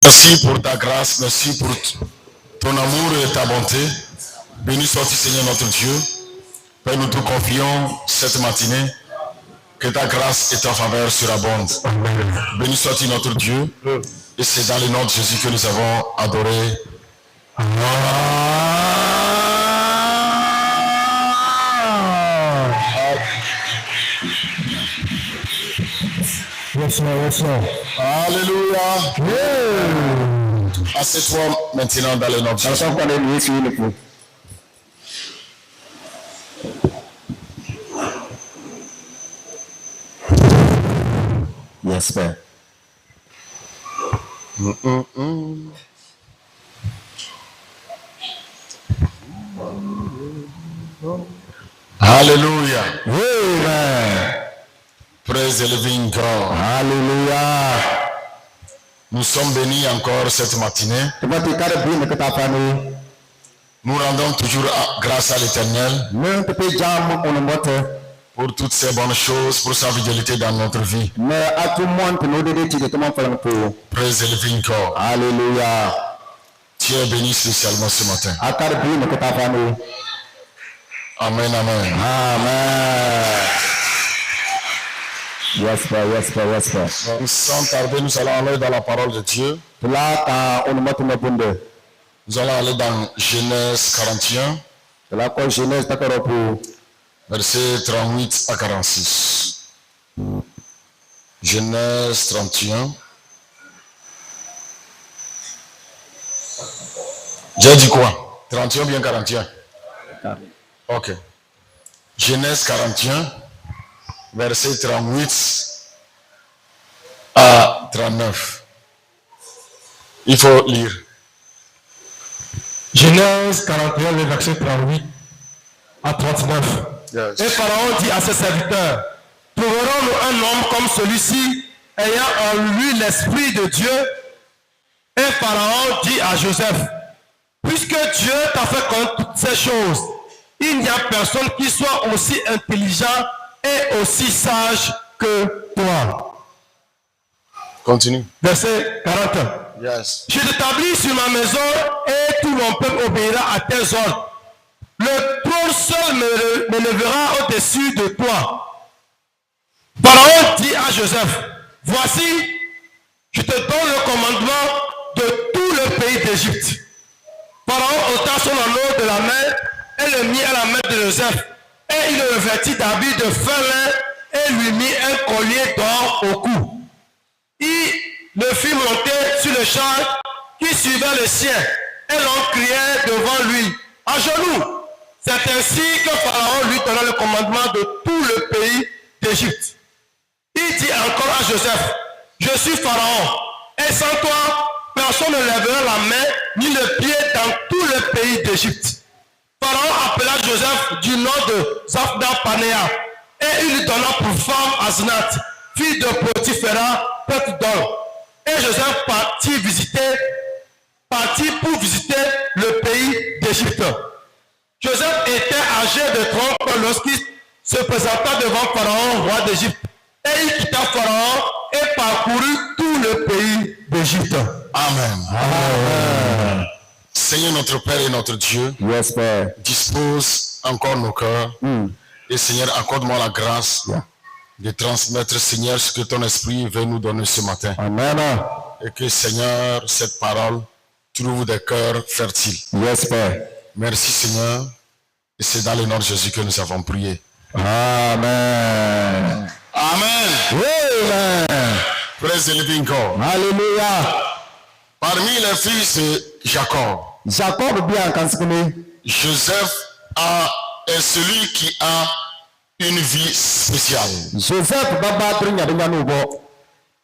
Merci pour ta grâce, merci pour ton amour et ta bonté. Béni sois-tu Seigneur notre Dieu. Père, nous te confions cette matinée que ta grâce et ta faveur surabondent. Béni sois-tu notre Dieu. Et c'est dans le nom de Jésus que nous avons adoré. Alléluia. Assieds-toi maintenant dans le nom de Jésus. Yes, Père. Alléluia. Amen. Praise the living God. Alléluia. Nous sommes bénis encore cette matinée. Nous rendons toujours grâce à l'Éternel pour toutes ces bonnes choses, pour sa fidélité dans notre vie. Praise the living God. Alléluia. Tu es béni spécialement ce matin. Amen, amen. Amen. Yes, Père, yes, Père, yes, Père. Sans tarder, nous allons aller dans la parole de Dieu. Nous allons aller dans Genèse 41, versets 38 à 46. Genèse 31. J'ai dit quoi? 31 ou bien 41? Ok. Genèse 41, verset 38 à 39. Il faut lire. Genèse 41, le verset 38 à 39. Yes. Et Pharaon dit à ses serviteurs, trouverons-nous un homme comme celui-ci, ayant en lui l'esprit de Dieu? Et Pharaon dit à Joseph, puisque Dieu t'a fait connaître toutes ces choses, il n'y a personne qui soit aussi intelligent et aussi sage que toi. Continue. Verset 41. Yes. Je t'établis sur ma maison et tout mon peuple obéira à tes ordres. Le trône seul me lèvera au-dessus de toi. Pharaon dit à Joseph, voici, je te donne le commandement de tout le pays d'Égypte. Pharaon ôta son anneau de la main et le mit à la main de Joseph. Et il le revêtit d'habits de fin lin et lui mit un collier d'or au cou. Il le fit monter sur le char qui suivait le sien, et l'on criait devant lui, à genoux. C'est ainsi que Pharaon lui donna le commandement de tout le pays d'Égypte. Il dit encore à Joseph, je suis Pharaon, et sans toi, personne ne lèvera la main ni le pied dans tout le pays d'Égypte. Pharaon appela Joseph du nom de Zaphnath-Panéa, et il lui donna pour femme Asnath, fille de Potiphera, peuple d'Or. Et Joseph partit pour visiter le pays d'Égypte. Joseph était âgé de 30 ans lorsqu'il se présenta devant Pharaon, roi d'Égypte. Et il quitta Pharaon et parcourut tout le pays d'Égypte. Amen. Amen. Seigneur notre Père et notre Dieu, Yes, Père. dispose encore nos cœurs. Et Seigneur, accorde-moi la grâce de transmettre, Seigneur, ce que ton esprit veut nous donner ce matin. Amen. Et que, Seigneur, cette parole trouve des cœurs fertiles. Yes, Père. Merci, Seigneur. Et c'est dans le nom de Jésus que nous avons prié. Amen. Amen. Amen. Praise the living God. Alléluia. Parmi les fils de Jacob, Jacob bien kansikini. Joseph est celui qui a une vie spéciale. Joseph baba trinya de nubo.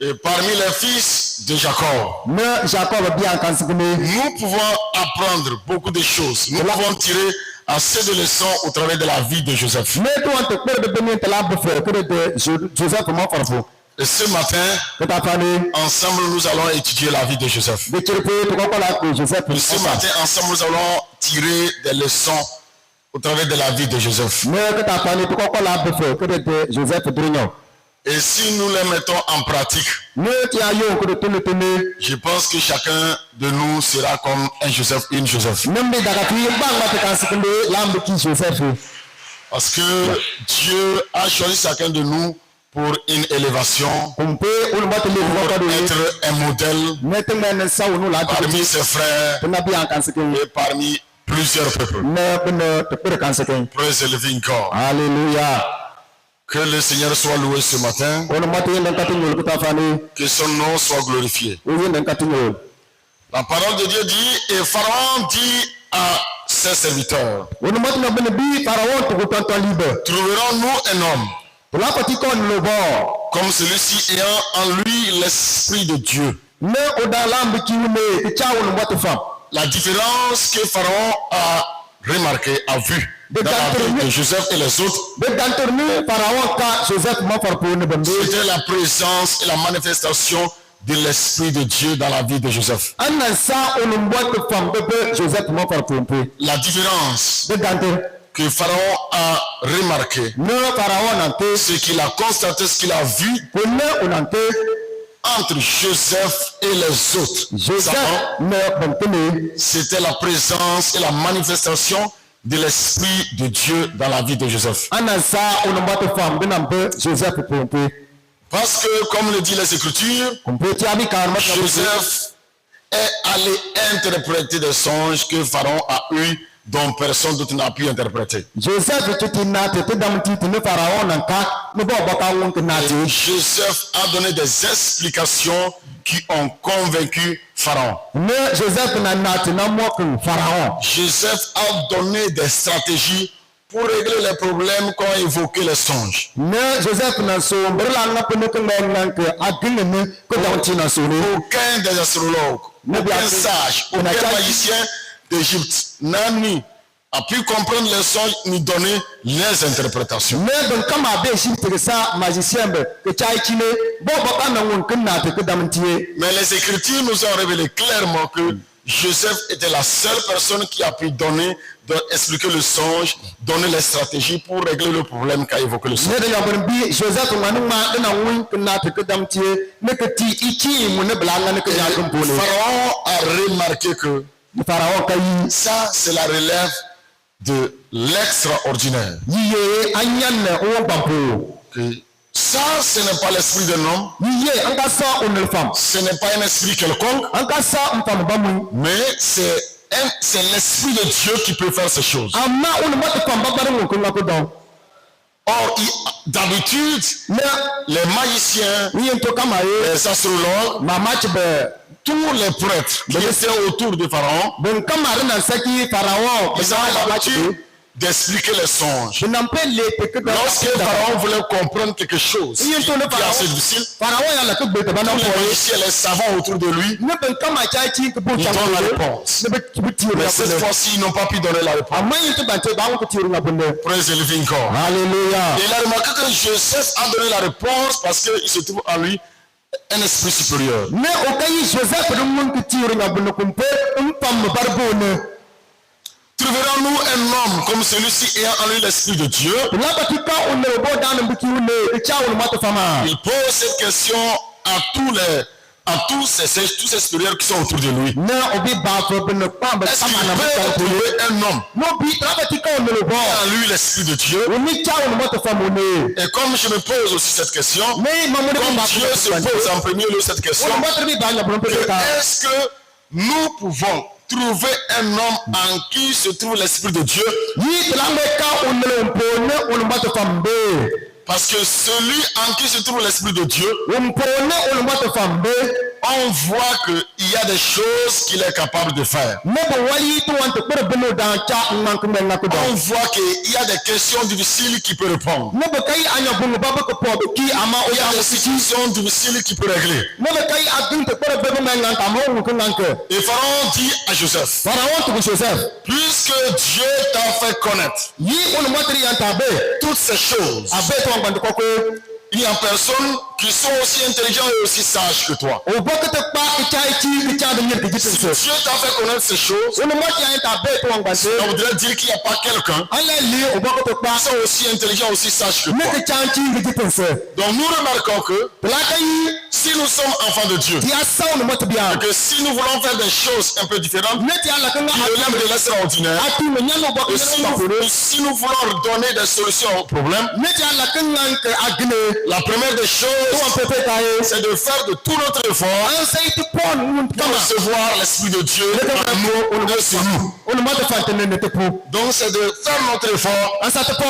Et parmi les fils de Jacob, Ne Jacob bien kansikini. nous pouvons apprendre beaucoup de choses. Nous pouvons tirer assez de leçons au travers de la vie de Joseph. Ne tu ante kwer de beni tela bufre que de Joseph mo farfo. Et ce matin, ensemble, nous allons étudier la vie de Joseph. Et ce matin, ensemble, nous allons tirer des leçons au travers de la vie de Joseph. Et si nous les mettons en pratique, je pense que chacun de nous sera comme un Joseph, une Joseph. Parce que Dieu a choisi chacun de nous pour une élévation, pour être un modèle parmi ses frères et parmi plusieurs peuples. Praise the living God. Alléluia. Que le Seigneur soit loué ce matin, que son nom soit glorifié. La parole de Dieu dit, et Pharaon dit à ses serviteurs, trouverons-nous un homme comme celui-ci ayant en lui l'esprit de Dieu? La différence que Pharaon a remarqué, a vu dans la vie de Joseph et les autres, c'était la présence et la manifestation de l'esprit de Dieu dans la vie de Joseph. La différence que Pharaon a remarqué, ce qu'il a constaté, ce qu'il a vu entre Joseph et les autres, c'était la présence et la manifestation de l'esprit de Dieu dans la vie de Joseph. Parce que, comme le dit les Écritures, Joseph est allé interpréter des songes que Pharaon a eu, dont personne d'autre n'a pu interpréter. Joseph a donné des explications qui ont convaincu Pharaon. Joseph a donné des stratégies pour régler les problèmes qu'ont évoqué les songes. Aucun des astrologues, aucun sage, aucun magicien d'Égypte n'a ni a pu comprendre les songes ni donner les interprétations. Mais les Écritures nous ont révélé clairement que Joseph était la seule personne qui a pu expliquer le songe, donner les stratégies pour régler le problème qu'a évoqué le songe. Pharaon a remarqué que ça, c'est la relève de l'extraordinaire. Ça, ce n'est pas l'esprit d'un homme. Ce n'est pas un esprit quelconque. Mais c'est l'esprit de Dieu qui peut faire ces choses. Or, d'habitude, les magiciens, les astrologues, tous les prêtres qui étaient autour de Pharaon, ils ont l'habitude d'expliquer les songes. Lorsque Pharaon voulait comprendre quelque chose qui est assez difficile, tous les magiciens, les savants autour de lui, ils donnent la réponse. Mais cette fois-ci, ils n'ont pas pu donner la réponse. Praise the living God. Alléluia. Il a remarqué que Joseph a donné la réponse parce qu'il se trouve en lui un esprit supérieur. Trouverons-nous un homme comme celui-ci ayant en lui l'esprit de Dieu? Il pose cette question à tous ces supérieurs qui sont autour de lui. Est-ce qu'il peut trouver un homme ayant en lui l'esprit de Dieu? Et comme je me pose aussi cette question, comme Dieu se pose en premier lieu cette question, est-ce que nous pouvons trouver un homme en qui se trouve l'esprit de Dieu? Parce que celui en qui se trouve l'esprit de Dieu, on voit qu'il y a des choses qu'il est capable de faire. On voit qu'il y a des questions difficiles qu'il peut répondre. Il y a des situations difficiles qu'il peut régler. Et Pharaon dit à Joseph, puisque Dieu t'a fait connaître toutes ces choses, il n'y a personne qui sont aussi intelligents et aussi sages que toi. O boko te pa ki cha de nyir ki Si jitin so. Dieu t'a fait connaître ces choses, O no mo ti an ta be to ngba se. ça voudrait dire qu'il n'y a pas quelqu'un Ala li o boko te pa qui sont aussi intelligents, aussi sages que ne toi. te cha ki jitin so. Donc nous remarquons que La kai si nous sommes enfants de Dieu, ti asa o no mo te bia. et que si nous voulons faire des choses un peu différentes, Ne ti ala kan qui relèvent de l'extraordinaire, atu me nyano boko et ne si nous voulons donner des solutions aux problèmes, ne ti ala kan nan ke agne. la première des To choses, an pepe kai. c'est de faire de tout notre effort An sai ti pon un pour kama. recevoir l'Esprit de Dieu en nous et sur nous. O no mo te fa tene ne te po. Donc c'est de faire notre effort An sa te po.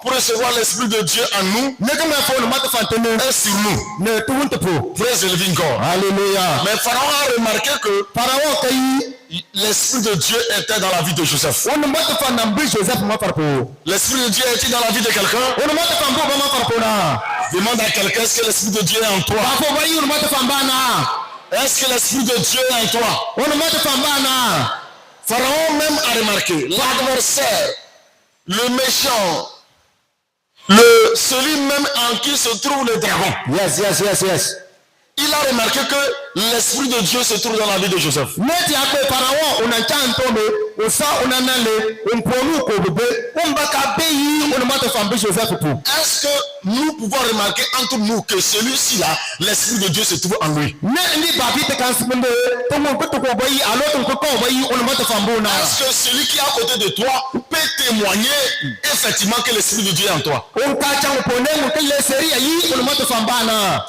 pour recevoir l'Esprit de Dieu en nous Ne ka me fo no mo te fa tene et sur nous. ne tu un te po. Praise the living God. Hallelujah. Mais Pharaon a remarqué que Pharaon kai l'Esprit de Dieu était dans la vie de Joseph. o no mo te fa nambi Joseph mo farpo. L'Esprit de Dieu est-il dans la vie de quelqu'un? O no mo te fa mbo ba mo farpo na. Demande à quelqu'un, est-ce que l'Esprit de Dieu est en toi? Ba fo ba yi o no mo te fa mba na. Est-ce que l'Esprit de Dieu est en toi? O no mo te fa mba na. Pharaon même a remarqué, l'adversaire, le méchant, celui même en qui se trouve le dragon. Yes. Il a remarqué que l'Esprit de Dieu se trouve dans la vie de Joseph. Ne ti akpe Pharaon o na chanto me o sa o na nale o mponu ko bebe o mba ka be yi o no mo te fa mbi Joseph po. Est-ce que nous pouvons remarquer entre nous que celui-ci-là, l'Esprit de Dieu se trouve en lui? Ne ndi ba bi te kan sipende to mo ko to ko ba yi alo to ko ba yi o no mo te fa mbo na. Est-ce que celui qui est à côté de toi peut témoigner effectivement que l'Esprit de Dieu est en toi? O ka chango po ne mo ke le seri yi o no mo te fa mba na.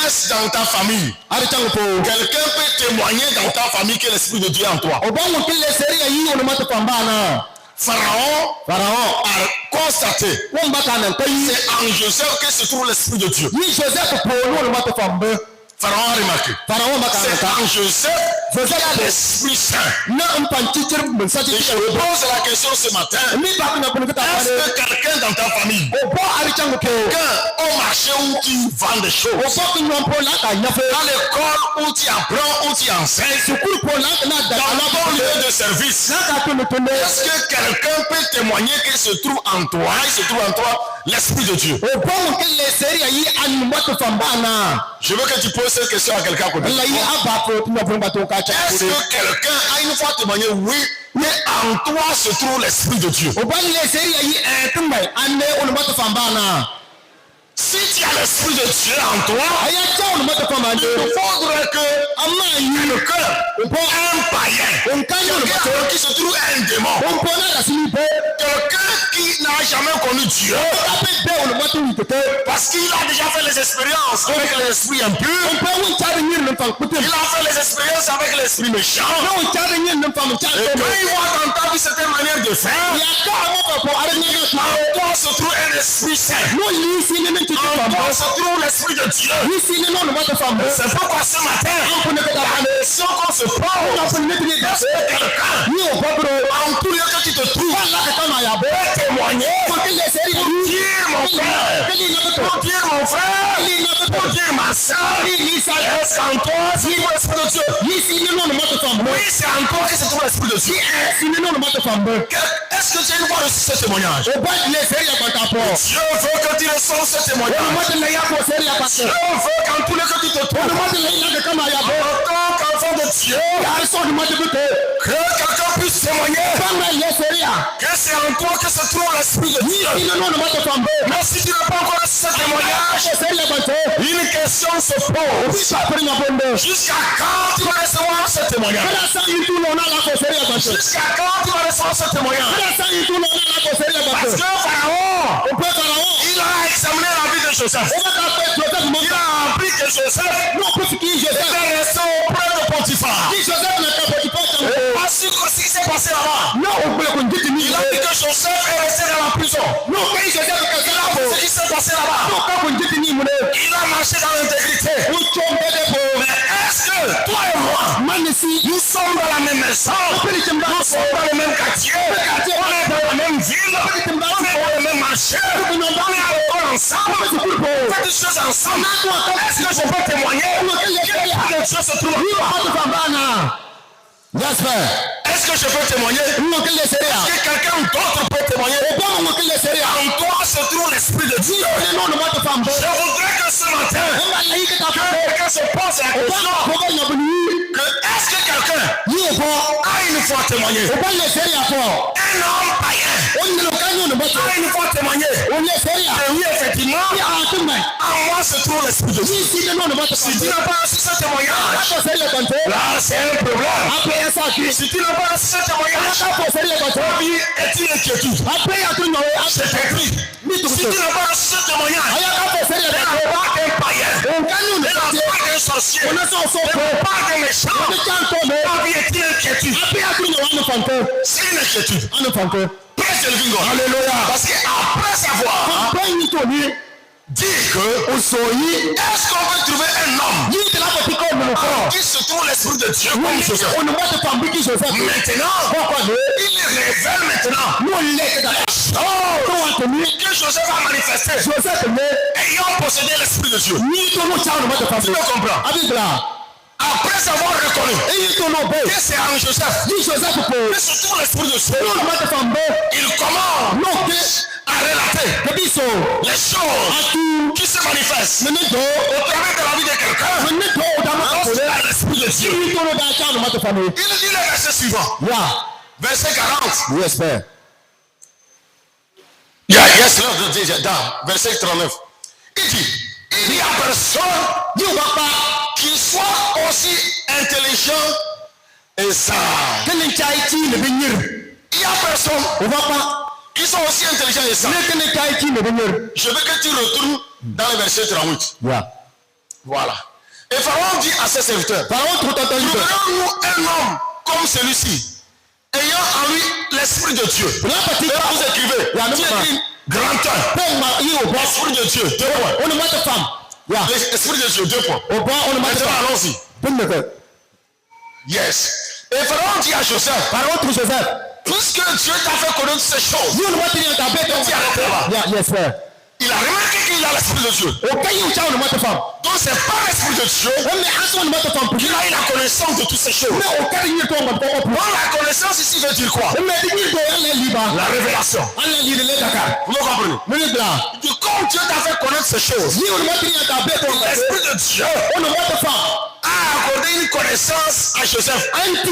Est-ce dans ta famille? Ari chango po. Quelqu'un peut témoigner dans ta famille que l'Esprit de Dieu est en toi? O ba mo ke le seri yi o no mo te fa mba na. Pharaon a constaté, O mba ka na kai c'est en Joseph que se trouve l'Esprit de Dieu. yi Joseph po no no mo te fa mbe. Pharaon a remarqué. Pharaon mba ka C'est na. en Joseph qu'il y a l'Esprit Saint. Na mpanchi chir mo sa ti. Et je pose la question ce matin. Mi ba na ko ni ta Est-ce fa. que quelqu'un dans ta famille, O bo ari chango po. quelqu'un au marché où tu vends des O choses, bo ki nyom po la ka nyafe. à l'école où tu apprends, où tu enseignes, Sukuru po la na da dans ala ton lieu de service, na ka to no to ne. est-ce que quelqu'un peut témoigner qu'il se trouve en toi, il se trouve en toi l'Esprit de Dieu? O bo mo ke le seri yi an mo te fa mba na. Je veux que tu poses cette question à quelqu'un à côté. La yi aba po tu no po ba to ka cha. Est-ce que quelqu'un a une fois témoigné, oui, mais en toi se trouve l'Esprit de Dieu? O ba le seri yi tumbai an ne o no mo te fa mba na. Si tu as l'Esprit de Dieu en toi, Aya cha o no mo te fa mba il ne. faudrait que Ama yi le cœur, un païen, quelqu'un qui se trouve un démon, o po na la sini po. quelqu'un qui n'a jamais connu Dieu, Ka pe be o no mo te wi te. parce qu'il a déjà fait les expériences avec l'esprit impur, O po won cha de nyir no fa kutem. il a fait les expériences avec l'esprit méchant, No cha de nyir no fa mo cha et to. quand il voit dans ta vie cette manière de faire, Ya ka mo pa po ari na na. en toi se trouve un esprit saint, No li si ne ti fa en mba. toi se trouve l'esprit de Dieu. Li si ne no no mo te fa mba. C'est pourquoi ce matin, Ko ne ka ta la question qu'on se pose, ko ne ti ni da. est-ce que quelqu'un, Ni o ba bro. en tout lieu que tu te trouves, Wala ka kama ya be. peut témoigner, Ko ke le seri pour yi. dire mon frère, Ke ni na ko to. pour dire mon frère, Ni na ko to. pour dire ma soeur, Ni sa. est-ce qu'en toi se trouve l'esprit de Dieu? Ni si ne no no mo te fa mba. Oui, c'est en toi que se trouve l'esprit de Dieu. Si ne no no mo te fa mba. Est-ce que tu as une fois reçu ce témoignage? O ba le seri ya ba ta po. Dieu veut que tu reçoives ce O no témoignage. mo te le ya ko seri ya ba Dieu ta. veut qu'en tous les cas tu te O no trouves mo te le ya ka kama ya be. en tant qu'enfant de Dieu, Ya so no mo te bute. que quelqu'un puisse témoigner Banga le seri ya. que c'est en toi que se trouve l'esprit de Dieu. Si ne no no mo te fa mba. Mais si tu n'as pas encore reçu ce témoignage, Ko seri ya ba ta. une question se pose. Sa pri na bonde. Jusqu'à quand tu vas recevoir ce témoignage? Kada sa yitu no na la ko seri ya ba ta. Jusqu'à quand tu vas recevoir ce témoignage? Kada sa yitu no na la ko seri ya ba Parce que ta. Pharaon, O pe Pharaon. il a examiné la vie de Joseph. O ba ka pe Joseph mo. Il a appris que Joseph No ko fi ki Joseph. était resté auprès de Potiphar. Ki Joseph na ka po ti pa ta. Pas sûr que ce qui s'est passé là-bas. No o pe ko njiti ni. Il a dit que Joseph est resté dans la prison. No ko Joseph ka Il sa a po. vu ce qui s'est passé là-bas. No ka ko njiti ni mo ne. Il a marché dans l'intégrité. O chombe de po. Mais est-ce que toi et moi, Man si. nous sommes dans la même maison, nous sommes dans le même quartier, on est dans la même ville, on est dans le même marché, on est à l'école ensemble, on fait des choses ensemble. Est-ce que je peux témoigner que Dieu se trouve en toi? Yes, sir. Est-ce que je peux témoigner? Est-ce que quelqu'un d'autre peut témoigner? En toi se trouve l'Esprit de Dieu. Je voudrais que ce matin, quelqu'un se pose la question que est-ce que quelqu'un a une foi témoigné? Un homme païen a une fois témoigné que oui, effectivement, en moi se trouve l'Esprit de Dieu. Si tu n'as pas reçu ce témoignage, là c'est un problème. Si tu n'as pas reçu ce témoignage, ta vie est une inquiétude. C'est écrit. Si tu n'as pas reçu ce témoignage, elle n'a pas d'un païen, elle n'a pas d'un sorcier, elle n'a pas d'un méchant. Ta vie est une inquiétude. C'est une inquiétude. Praise the living God. Alléluia. Parce qu'après savoir dire que est-ce qu'on peut trouver un homme qui se trouve l'Esprit de Dieu comme Joseph? Maintenant, il révèle maintenant que Joseph a manifesté ayant possédé l'Esprit de Dieu. Tu le comprends? Après avoir reconnu que c'est en Joseph que se trouve l'Esprit de Dieu, il commence à relater les choses qui se manifestent au travers de la vie de quelqu'un lorsqu'il a l'Esprit de Dieu. Il dit le verset suivant, verset 40. Verset 39. Il dit, il n'y a personne qui soit aussi intelligent et sage. Il n'y a personne qui sont aussi intelligents et sages. Je veux que tu retournes dans le verset 38. Voilà. Et Pharaon dit à ses serviteurs, trouverons-nous un homme comme celui-ci, ayant en lui l'Esprit de Dieu? Et là vous écrivez, grand homme, l'Esprit de Dieu, 2 points. L'Esprit de Dieu, 2 points. Maintenant allons-y. Yes. Et Pharaon dit à Joseph, puisque Dieu t'a fait connaître ces choses, il a remarqué qu'il a l'Esprit de Dieu. Donc c'est pas l'Esprit de Dieu qu'il a eu la connaissance de toutes ces choses. Donc la connaissance ici veut dire quoi? La révélation. Vous me comprenez? Comme Dieu t'a fait connaître ces choses, l'Esprit de Dieu a accordé une connaissance à Joseph qui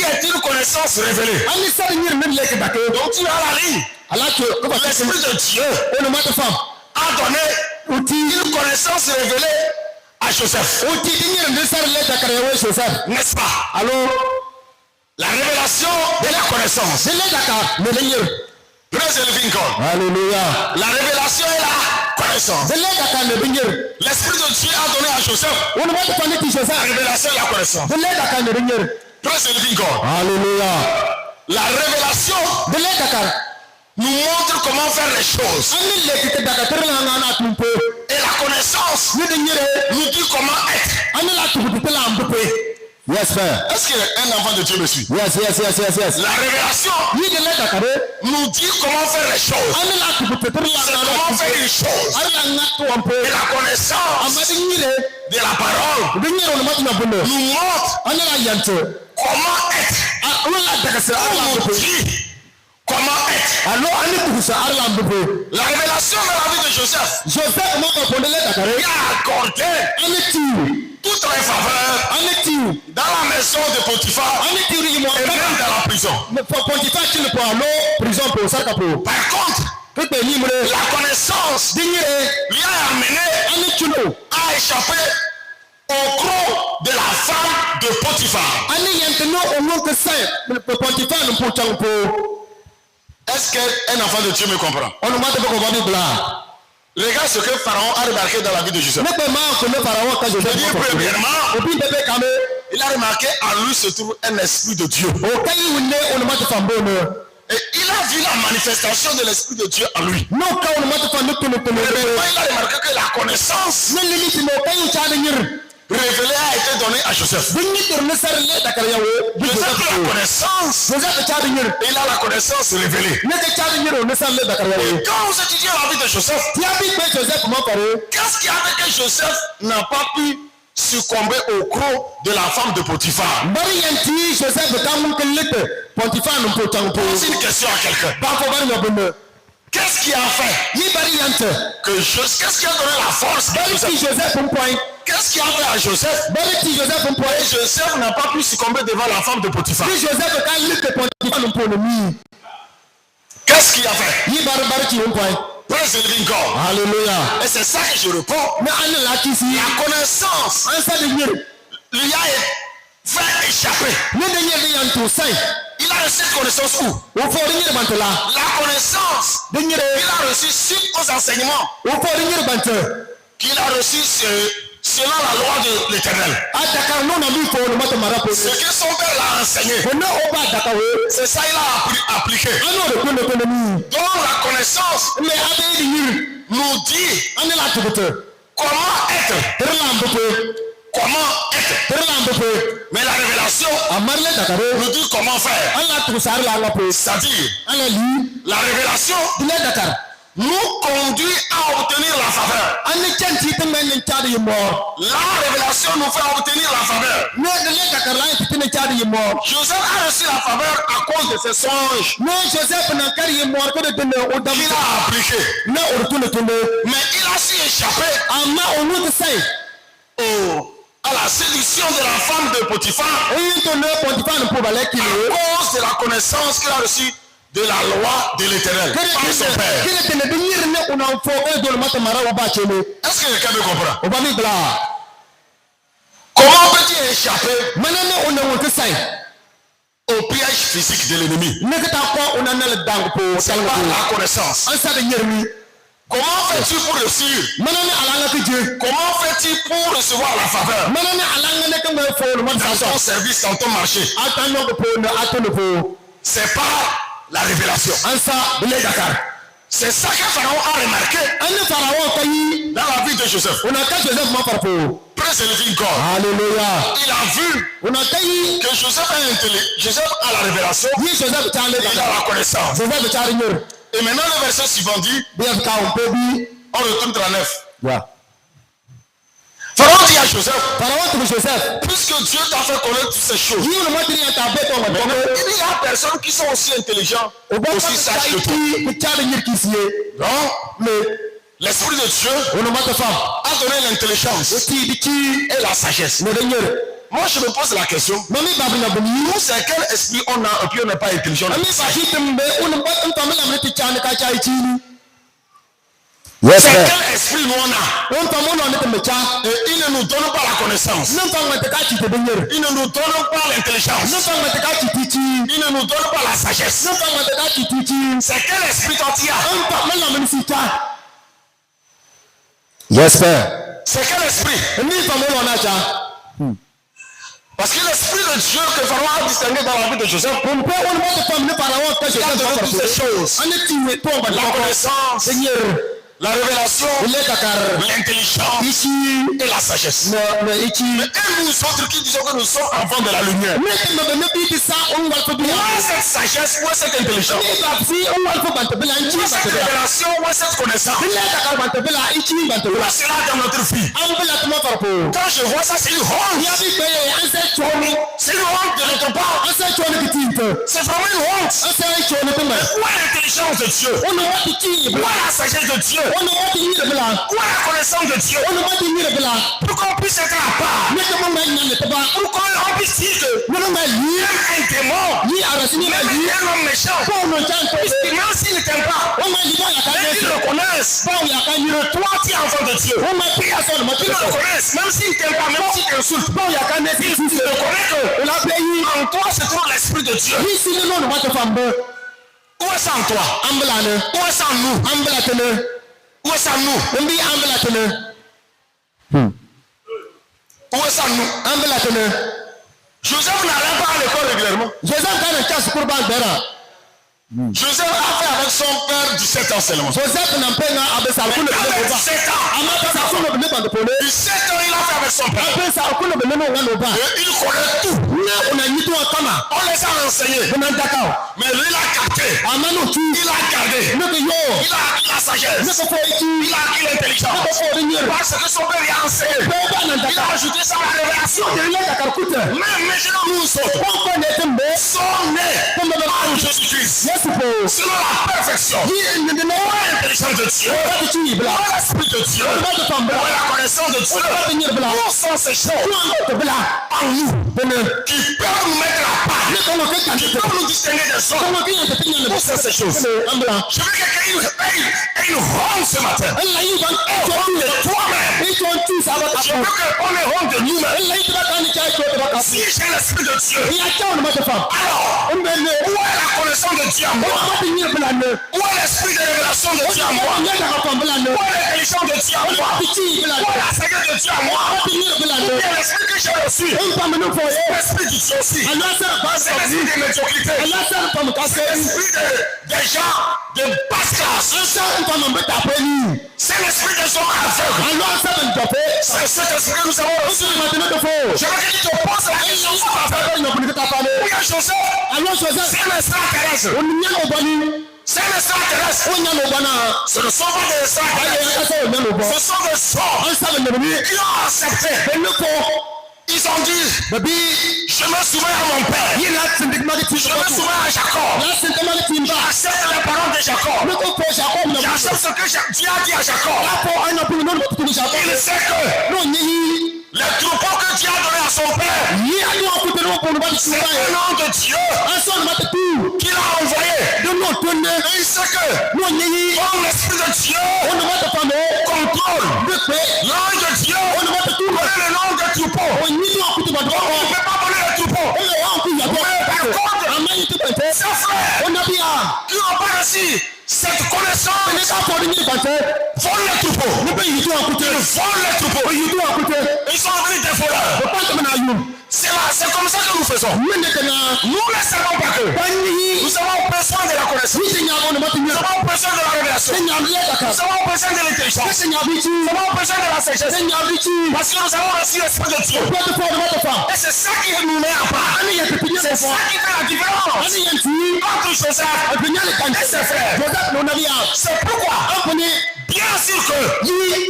est une connaissance révélée. Donc tu as la ligne. L'Esprit de Dieu a donné une connaissance révélée à Joseph. N'est-ce pas? La révélation de la connaissance. Praise the living God. Alléluia. La révélation est la connaissance. L'Esprit de Dieu a donné à Joseph la révélation et la connaissance. Praise the living God. Alléluia. La révélation nous montre comment faire les choses. Et la connaissance nous dit comment être. Est-ce qu'un enfant de Dieu me suit? La révélation nous dit comment faire les choses. C'est comment faire une chose. Et la connaissance de la parole nous montre comment être. Nous dit comment être. La révélation de la vie de Joseph qui a accordé toutes les faveurs dans la maison de Potiphar et même dans la prison. Par contre, la connaissance lui a amené à échapper au croc de la femme de Potiphar. Est-ce qu'un enfant de Dieu me comprend? Regarde ce que Pharaon a remarqué dans la vie de Joseph. Premièrement, il a remarqué en lui se trouve un esprit de Dieu. Et il a vu la manifestation de l'Esprit de Dieu en lui. Il a remarqué que la connaissance révélée a été donnée à Joseph. Joseph a la connaissance. Il a la connaissance révélée. Et quand vous étudiez la vie de Joseph, qu'est-ce qui a fait que Joseph n'a pas pu succomber au croc de la femme de Potiphar. Pose une question à quelqu'un. Qu'est-ce qui a fait qu'est-ce qui a donné la force à Joseph? Qu'est-ce qui a fait à Joseph? Et Joseph n'a pas pu succomber devant la femme de Potiphar. Qu'est-ce qu'il a fait? Praise the living God. Alléluia. Et c'est ça que je réponds. La connaissance lui a fait échapper. Il a reçu cette connaissance où? La connaissance qu'il a reçue suite aux enseignements qu'il a reçus selon la loi de l'Éternel. Ce que son père l'a enseigné, c'est ça qu'il a appliqué. Donc la connaissance nous dit comment être. Mais la révélation nous dit comment faire. C'est-à-dire, la révélation nous conduit à obtenir la faveur. La révélation nous fait obtenir la faveur. Joseph a reçu la faveur à cause de ses songes qu'il a appliqués. Mais il a su échapper à la séduction de la femme de Potiphar à cause de la connaissance qu'il a reçue de la loi de l'Éternel par son père. Est-ce que quelqu'un me comprend? Comment peux-tu échapper au piège physique de l'ennemi? C'est par la connaissance. Comment fais-tu pour réussir? Comment fais-tu pour recevoir la faveur dans ton service, dans ton marché? C'est par la révélation. C'est ça que Pharaon a remarqué dans la vie de Joseph. Praise the living God. Alléluia. Il a vu que Joseph a la révélation, il a la connaissance. Et maintenant le verset suivant dit, on retourne 39. Pharaon dit à Joseph, puisque Dieu t'a fait connaître toutes ces choses, il y a personnes qui sont aussi intelligents, aussi sages que toi. Donc, l'Esprit de Dieu a donné l'intelligence et la sagesse. Moi, je me pose la question, nous, c'est quel esprit on a et puis on n'est pas intelligent? Yes, c'est quel esprit nous on a? Et il ne nous donne pas la connaissance. Il ne nous donne pas l'intelligence. Il ne nous donne pas la sagesse. C'est quel esprit toi tu as? Yes, Père. C'est quel esprit? Parce que l'esprit de Dieu que Pharaon a distingué dans la vie de Joseph, il a donné toutes ces choses. La connaissance, la révélation, l'intelligence et la sagesse. Mais nous autres qui disons que nous sommes enfants de la lumière, où est cette sagesse, où est cette intelligence, où est cette révélation, où est cette connaissance? Où est cela dans notre vie? Quand je vois ça, c'est une honte. C'est une honte de notre part. C'est vraiment une honte. Où est l'intelligence de Dieu? Où est la sagesse de Dieu? Où est la connaissance de Dieu? Pour qu'on puisse être à part. Pour qu'on puisse dire que même un démon, même un homme méchant, même s'il ne t'aime pas, même s'il le connaisse, toi tu es enfant de Dieu. Tu le reconnaisses, même s'il ne t'aime pas, même s'il t'insulte, il reconnaît que en toi se trouve l'Esprit de Dieu. Où est ça en toi? Où est ça en nous? Où est ça en nous? Où est ça en nous? Joseph n'allait pas à l'école régulièrement. Joseph a fait avec son père 17 ans seulement. Joseph n'a pas eu avec sa fille. Il avait 17 ans. Il 17 ans, il a fait avec son père. après ça, on Et il connaît tout. On les a enseignés. Mais lui, il a capté. Il a gardé. Il a acquis la sagesse. Il a acquis l'intelligence. Parce que son père lui a enseigné. Il a ajouté ça à la révélation. Même maintenant, nous sommes nés en Jésus-Christ. Selon la perfection. L'intelligence de Dieu. L'esprit de Dieu. La connaissance de Dieu. Où sont ces choses en nous qui peuvent nous mettre à part, qui peuvent nous distinguer des autres? Où sont ces choses? Je veux que quelqu'un ait une honte ce matin. Honte de toi-même. Je veux qu'on ait honte de nous-mêmes. Si j'ai l'esprit de Dieu, alors où est la connaissance de Dieu en moi? Où est l'esprit de révélation de Dieu en moi? Où est l'intelligence de Dieu en moi? Où est la sagesse de Dieu en moi? Où est l'esprit que j'ai reçu? L'esprit du Dieu aussi. C'est l'esprit de médiocrité. C'est l'esprit des gens de basse classe. C'est l'esprit des gens aveugles. C'est cet esprit que nous avons reçu. Je veux que tu te poses la question. Oui, Joseph, c'est un extraterrestre. C'est un extraterrestre. Ce ne sont pas des extraterrestres. Ce sont des sorts qui ont accepté. Ils ont dit, je me souviens à mon père. Je me souviens à Jacob. J'accepte les paroles de Jacob. J'accepte ce que Dieu a dit à Jacob. Il sait que les troupeaux que Dieu a donné à son père, c'est le nom de Dieu qu'il a envoyé. Et il sait que comme l'esprit de Dieu contrôle l'ange de Dieu, connaît le nom des troupeaux. On ne peut pas voler les troupeaux. Mais par contre, ses frères qui n'ont pas reçu cette connaissance volent les troupeaux. Ils volent les troupeaux. Ils sont venus des voleurs. C'est comme ça que nous faisons. Nous ne savons pas que nous avons besoin de la connaissance. Nous avons besoin de la révélation. Nous avons besoin de l'intelligence. Nous avons besoin de la sagesse. Parce que nous avons reçu l'esprit de Dieu. Et c'est ça qui nous met à part. C'est ça qui fait la différence entre Joseph et ses frères. C'est pourquoi bien sûr que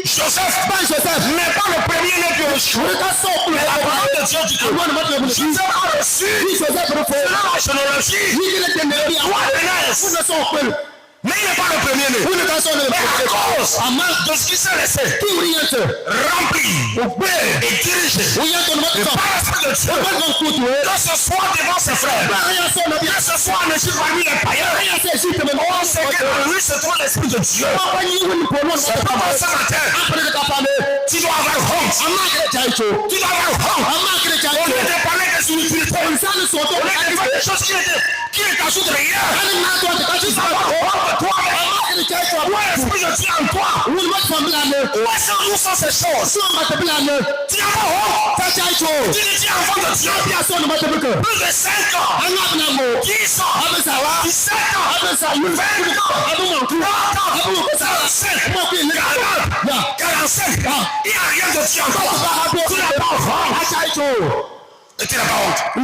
Joseph n'est pas le premier né de Yeshua. Mais la parole de Dieu dit que Joseph a reçu selon la généalogie 3 aînés. Mais il n'est pas le premier né. Mais à cause de ce qui s'est laissé rempli et dirigé par l'esprit de Dieu, que ce soit devant ses frères, que ce soit en Égypte parmi les païens, on sait que lui se trouve l'esprit de Dieu. C'est pas ce matin. Tu dois avoir honte. Tu dois avoir honte. On vient de parler des inutilités. On vient de faire des choses qui ne t'ajoutent rien. Tu dois avoir honte. Toi, où est l'esprit de Dieu en toi? Où sont ces choses? Tu as honte. Tu dis enfant de Dieu. Plus de 5 ans. 10 ans. 17 ans. 20 ans. 30 ans. 45. 45. Il n'y a rien de Dieu en toi. Tu n'as pas honte. Et tu n'as pas honte. On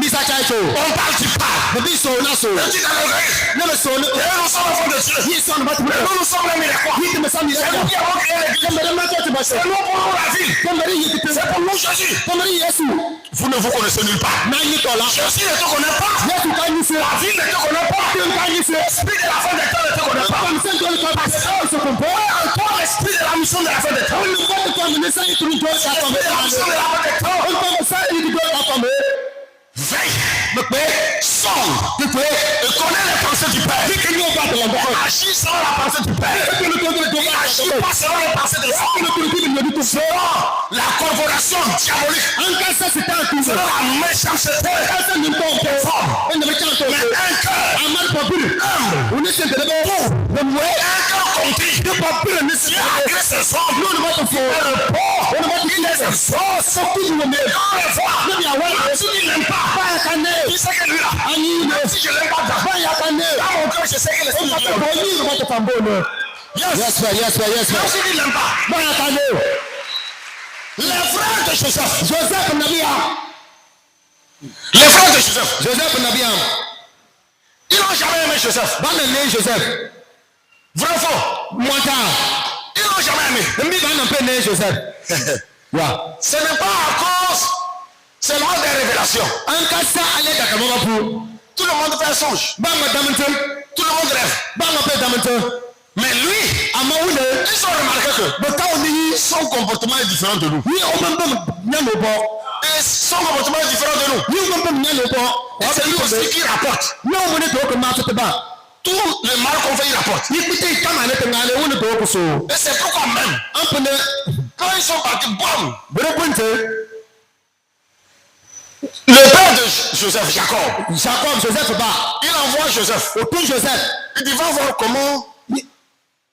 parle du pas. Et tu n'as l'oreille. Et nous sommes enfants de Dieu. Et nous sommes les Mirecois. C'est nous qui avons créé l'église. C'est nous pour nous la vie. C'est pour nous Jésus. Vous ne vous connaissez nulle part. Jésus ne te connaît pas. La vie ne te connaît pas. L'esprit de la fin des temps ne te connaît pas. Parce que encore l'esprit de la mission de la fin des temps. L'esprit de la mission de la fin des temps. Veille, sors et connais les pensées du Père. Agis selon la pensée du Père. Agis pas selon les pensées de l'homme. Selon la corporation diabolique. Selon la méchanceté. Mais un cœur humble. Un cœur compris. Qui a agressé son homme. Il est le pauvre. Il est le Oh, c'est qui vous mettez? Quand les voix, si tu n'aimes pas, tu sais que lui là, même si je l'aime pas, dans mon cœur, je sais que l'esprit de Dieu. Yes, sir, yes, sir, yes, sir. Même si tu n'aimes pas, les frères de Joseph, Joseph Nabia. les frères de Joseph, Joseph Nabia. ils n'ont jamais aimé Joseph. Banane Joseph. Vrai ou faux? Monta. Ils n'ont jamais aimé. Mbi banane pe ne Joseph. Wa. Ce n'est pas à cause, c'est lors des révélations. Ankasa ale dakamaba pu. Tout le monde fait un songe. Banga damante. Tout le monde rêve. Banga pe damante. Mais lui, Amaoune. ils ont remarqué que son comportement est différent de nous. Ni o mambo nyanobo. Et son comportement est différent de nous. Ni o mambo nyanobo. Et c'est lui aussi qui rapporte. No mo ne to ko ma fete ba. Tout le mal qu'on fait, il rapporte. Ni pite kama ne te ngale woni to ko so. Et c'est pourquoi même, Ampene. quand ils sont partis, bam, Bere ponte. le père de Joseph, Jacob, Joseph ba. il envoie Joseph. Auto Joseph. Il dit, va voir comment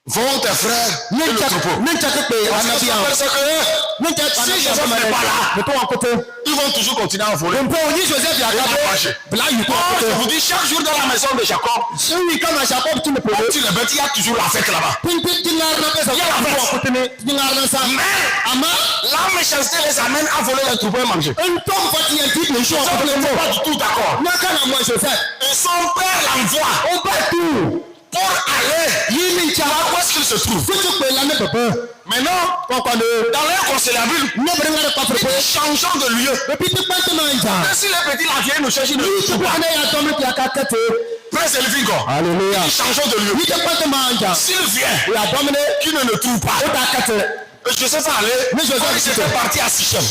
vont tes frères et le troupeau. Si Joseph n'est pas là, ils vont toujours continuer à voler. Je vous dis, chaque jour dans la maison de Jacob, tu les bêtes, il y a toujours la fête là-bas. Mais la méchanceté les amène à voler les troupeaux et manger. Ils ne sont pas du tout d'accord. Et son père l'envoie pour aller. Où est-ce qu'il se trouve? Maintenant, dans leur conciliabule, ils changeons de lieu. Et si les petits la viennent nous chercher, ne nous pas. Prince Elvingo, ils changeons de lieu. S'il vient, qu'il ne le trouve pas. Je sais pas aller. Mais Joseph était parti à Sichem.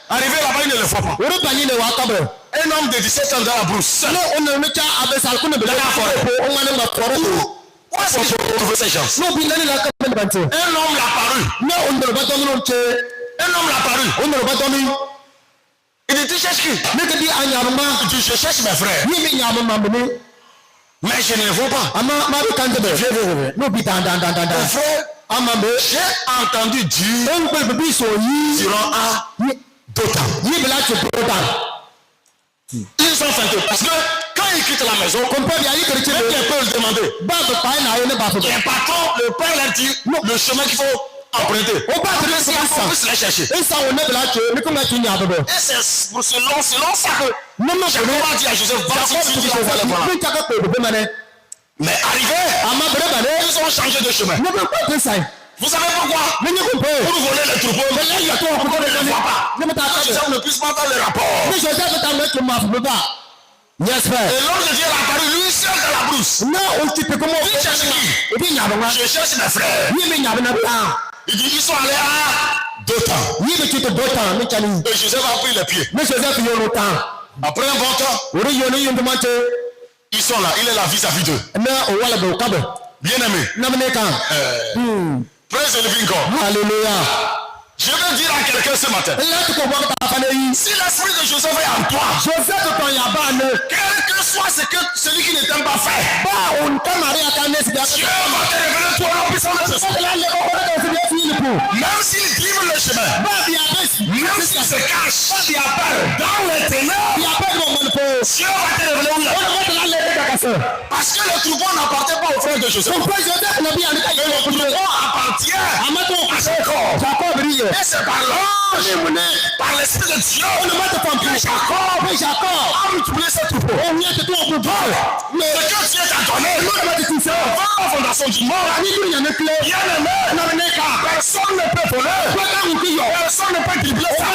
Arrivé là-bas, il ne le voit pas. Un homme de 17 ans dans la brousse. Dans la forêt. Où est-ce que je peux trouver ces gens? Un homme l'a paru. Il dit, tu cherches qui? Il dit, je cherche mes frères. Mais je ne les vois pas. Mes frères, j'ai entendu dire durant un Dotan. Ils sont fêtés parce que quand ils quittent la maison, même les peuvent le demander. Les patrons, le père leur dit le chemin qu'il faut emprunter. On puisse les chercher. Et c'est selon ça que Jacob a dit à Joseph, mais arrivé, ils ont changé de chemin. Vous savez pourquoi? Pour voler les troupeaux, on ne les voit pas. Joseph ne puisse pas faire le rapport. Yes, frère. Et l'ange de Dieu est apparu, lui seul dans la brousse. Il cherche qui? Je cherche mes frères. Il dit, ils sont allés à Dotan. Et Joseph a pris les pieds. Après un bon temps, ils sont là. Il est là vis-à-vis d'eux. Bien aimé. Praise the living God. Alléluia. Je veux dire à quelqu'un ce matin. Si l'esprit de Joseph est en toi, quel que soit celui qui ne t'aime pas faire, Dieu va te révéler toi en puissance de ce. Même s'il drive le chemin, même s'il se cache dans les ténèbres, Dieu va te révéler où il est. Parce que le troupeau n'appartient pas aux frères de Joseph. Le troupeau appartient à Jacob. Et c'est par l'ange, par l'esprit de Dieu, que Jacob a multiplié ce troupeau. Mais ce que Dieu t'a donné, avant la fondation du monde, bien aimé, personne ne peut voler, personne ne peut dribbler ça.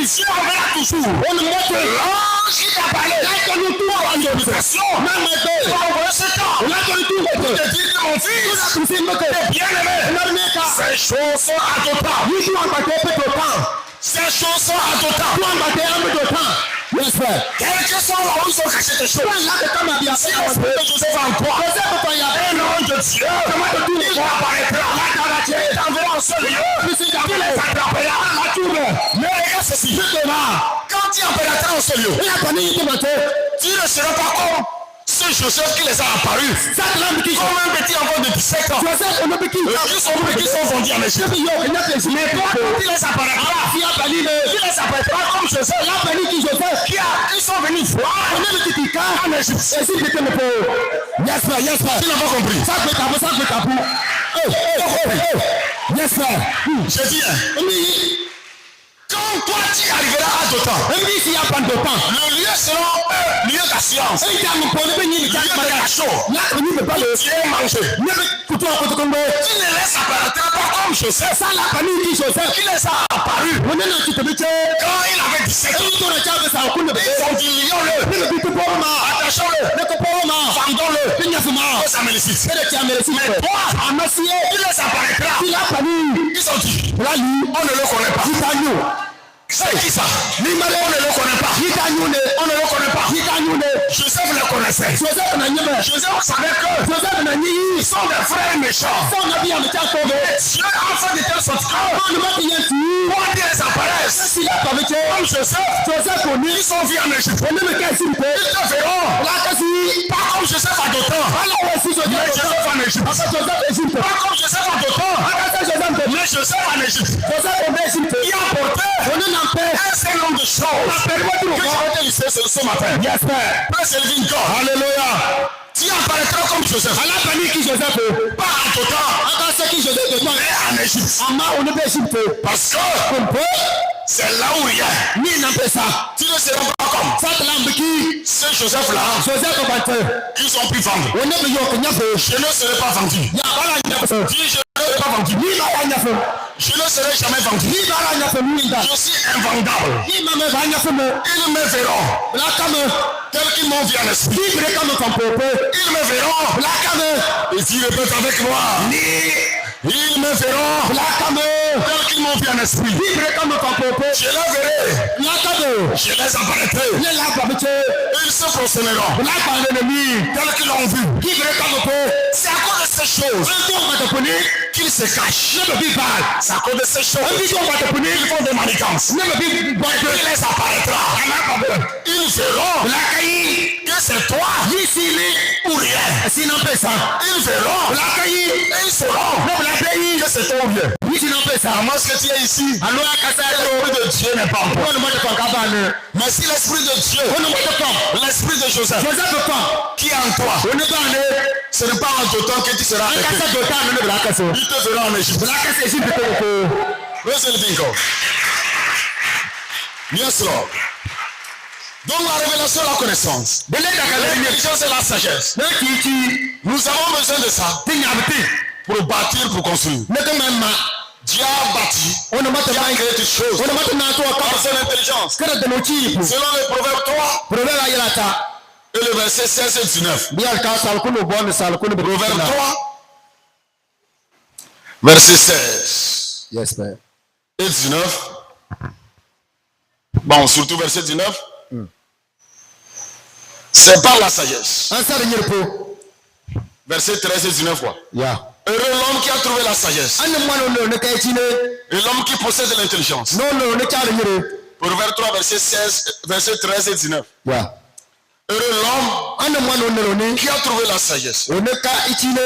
Dieu enverra toujours. L'ange qui t'a parlé, pour l'organisation, va envoyer ce temps pour te dire que mon fils est bien aimé. Ces choses sont à ton temps. Ces choses sont à ton temps. Quels que sont là où ils sont cachés tes choses. Si l'esprit de Joseph en toi, un ange de Dieu, il apparaîtra. Il t'enverra en ce lieu. Il les attrapera. Mais regarde ceci. Quand il apparaîtra en ce lieu, tu ne seras pas comme ceux C'est Joseph qui les a apparus. Satan bi ki Comme un petit enfant de 17 ans. Joseph on bi ki Qui sont vendus en Égypte. yo ina pe si Mais toi, quand il les apparaîtra, fi abali le il les apparaîtra comme Joseph. la bali ki Joseph Ils sont venus voir on bi ki ka en Égypte. esi bi ke me po yes sir Tu n'as pas compris. ça peut tabu yes sir Je dis, quand toi tu arriveras à Dothan, mbi si ya pan do pan le lieu sera un lieu d'assurance. e ja mo po ne be ni Le lieu de cachot. la ni be pa le Tu es mangé. ne be kutu ko to ko Tu ne laisses apparaître pas comme Joseph. ça la bali ki Joseph Qui les a apparus on ne na ti te bi che quand il avait 17 ans. e to na cha be sa ko ne be Ils ont dit lions-le, ne be tu po ma attachons-le, ne ko po ma vendons-le. pinya fuma Ça me les cite. c'est le qui a merci Mais toi, amasie il les apparaîtra. il a bali Ils ont dit, la li on ne le connaît pas. Hitanyu. C'est qui ça? Ni male On ne le connaît pas. Hitanyu ne. On ne le connaît pas. Hitanyu ne. Joseph le connaissait. Joseph na nyebe. Joseph savait que Joseph na nyi. ils sont des frères méchants. Son na biya mcha ko be. Dieu a fait de telle sorte que On ma ti yenti. quand ils apparaissent, Si la pa meche. comme Joseph, Joseph ko ni. ils sont vus en Égypte. On ne me ka si ko. Ils te verront. La ka si. Pas comme Joseph à Dothan. Ala wa si Mais Joseph. Joseph en Égypte. Aka Joseph Egypte. Pas comme Joseph à Dothan. Aka Joseph ko. Mais Joseph en Égypte. Joseph ko be Egypte. Il a apporté On ne n'a pas. un certain nombre de choses que je vais te lister ce matin. Yes sir. Praise the living God. Alléluia. Tu apparaîtras comme Joseph. Ala bali ki Joseph. Pas à Dothan, Aka se ki Joseph de toi. mais en Égypte. Ama on ne be Egypte. Parce que Kompo. c'est là où il y a. Ni na pe ça. Tu ne seras pas comme Satan la mbiki. ce Joseph-là. Joseph ko bante. Ils ont pu vendre. On ne be yo ko nyafo. Je ne serai pas vendu. Ya bala nyafo. Dis, je ne serai pas vendu. Ni ba ya nyafo. Je ne serai jamais vendu. Ni ba la nyafo ni nda. Je suis invendable. Ni ma me ba nyafo mo. Ils me verront La kame. tel qu'ils m'ont vu en esprit. Ni bre kame kon popo. Ils me verront. La kame. Et tu répètes avec moi. Ils me verront La kame. tel qu'ils m'ont vu en esprit. Ni bre kame kon popo. Je les verrai. La kame. Je les apparaîtrai. Ni la ba meche. Ils se prosterneront La ba l'ennemi. tel qu'ils l'ont vu. Ni bre kame po. C'est à cause de ces choses Un jour va te punir. qu'ils se cachent. Ne me dis pas. C'est à cause de ces Un choses jour va te punir. qu'ils font des manigances. Ne me dis pas. Il les apparaîtra. Ils verront La kai. que c'est toi Ici les. ou rien. Si n'en fait ça. Ils verront La kai. et ils sauront Non la pays. que c'est toi ou rien. Si n'en fait ça. À moins que tu es ici, Alors à casa. l'esprit de Dieu n'est pas en toi. On ne m'a pas capable. Mais si l'esprit de Dieu, On ne m'a pas. l'esprit de Joseph Joseph pas. qui est en toi, On ne pas aller. ce n'est pas en d'autant que tu seras Un arrêté. casa d'otan ne la casa. Il te verra en Égypte. La casa Égypte ko. Praise the living God. Yes, Lord. Donc la révélation, la connaissance, Bele ta kala ni. l'intelligence et la sagesse. Na ki. Nous avons besoin de ça Tinyabti. pour bâtir, pour construire. Ne ka mama. Dieu a bâti, On ne m'a Dieu a pas. créé toutes choses On ne m'a pas na to par ka. son intelligence. Kada de mochi. Selon le proverbe 3 Proverbe ayela ta. et le verset 16 et 19. Biar ka sal kuno bon sal kuno be. Proverbe 3, verset 16 Yes père. et 19. Bon, surtout verset 19. C'est par la sagesse. Un sa de nyerpo. Verset 13 et 19 quoi. Ya. Heureux l'homme qui a trouvé la sagesse An mo no ne ka chine. et l'homme qui possède l'intelligence. No ne ka de nyere. Proverbe 3, verset 13 et 19. Ya. Heureux l'homme An mo no ne. qui a trouvé la sagesse On ne ka chine.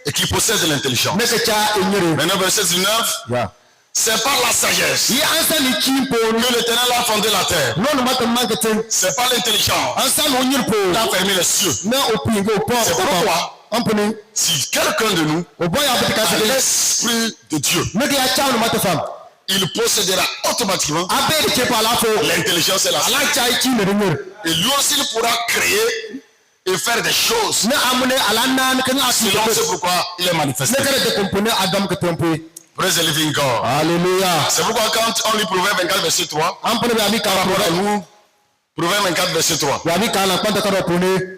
et qui possède l'intelligence. Ne ka cha nyere. Maintenant, verset 19. Ya. C'est par la sagesse Yi an sa ni chimpo. que l'Éternel a fondé la terre. No no mata mangete. C'est par l'intelligence An sa no nyerpo. qu'il a fermé les cieux. Na opi go po. C'est pourquoi Ampuni. si quelqu'un de nous O boy abiti ka a se. l'esprit de Dieu, Ne ka cha no mata fam. il possédera automatiquement Abe de chepa la fo. l'intelligence et la sagesse. Ala cha chine de nyere. Et lui aussi, il pourra créer et faire des choses. Ne amune ala na ne ka asi. Selon ce pourquoi il est Ne manifesté. ka de compone Adam ke tempe. Praise the living God. Alléluia. C'est pourquoi quand on lit Proverbe 24, verset 3, Ampuni be abi ka pro. Proverbe 24, verset 3. Be abi ka la kwanta ka pone.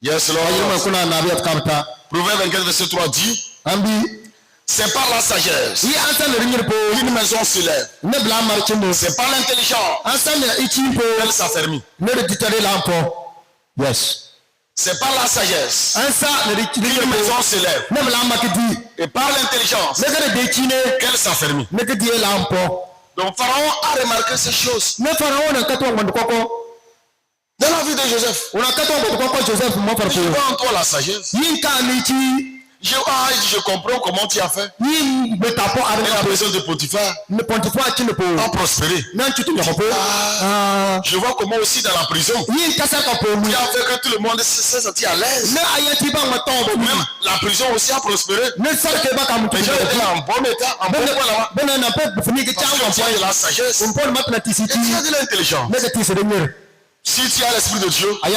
Yes, Ayirma Lord. kuna na biya kapta. Proverbe 24, verset 3 dit, Ambi. c'est par la sagesse Yi an sa ne nyerpo. qu'une maison se lève. Ne bla marchino. C'est par l'intelligence An sa ne ichimpo. qu'elle s'affermit. Ne de ditare lampo. Yes. C'est par la sagesse An sa ne qu'une nyerpo. maison se lève. Ne bla makidi. Et par l'intelligence Ne ka de chine. qu'elle s'affermit. Ne ka die lampo. Donc Pharaon a remarqué ces choses. Ne faraona ka to ngondu koko. Dans la vie de Joseph, On a 14 pourquoi Joseph m'a fait je vois en toi la sagesse. Je comprends comment tu as fait. Et la maison de Potiphar a prospéré. Je vois comment aussi dans la prison, tu as fait que tout le monde s'est senti à l'aise. Même la prison aussi a prospéré. Les gens étaient en bon état, en bon point là-bas. Parce que tu as de la sagesse et tu as de l'intelligence. Si tu as l'esprit de Dieu, il